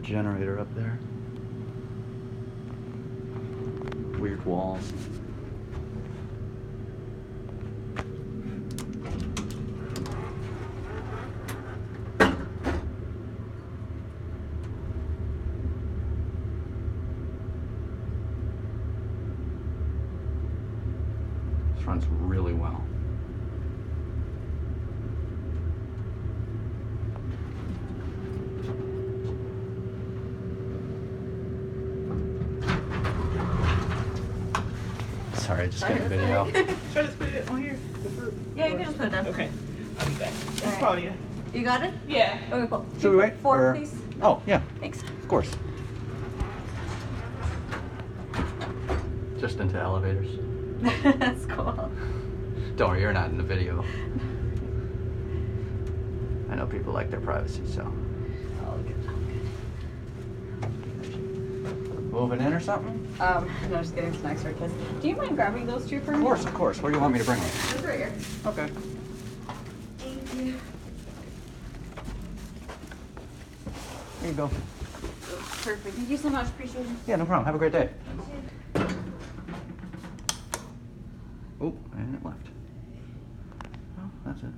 generator up there. Weird walls. This runs really well. Sorry, I just got a video. Should I just put it on here? Yeah, you can just put it down. Okay. I'll be back. It's Alright. Claudia. You got it? Yeah. Okay, cool. Should we wait? 4, or- please. Oh, yeah, Thanks. of course. Just into elevators. That's cool. Don't worry, you're not in the video. I know people like their privacy, so. Oh, good. Moving in or something? No, just getting snacks for kids. Do you mind grabbing those two for me? Of course, of course. Where do you want me to bring them? Just right here. Okay. Thank you. Here you go. Perfect. Thank you so much. Appreciate it. Yeah, no problem. Have a great day. Oh, and it left. Oh, that's it.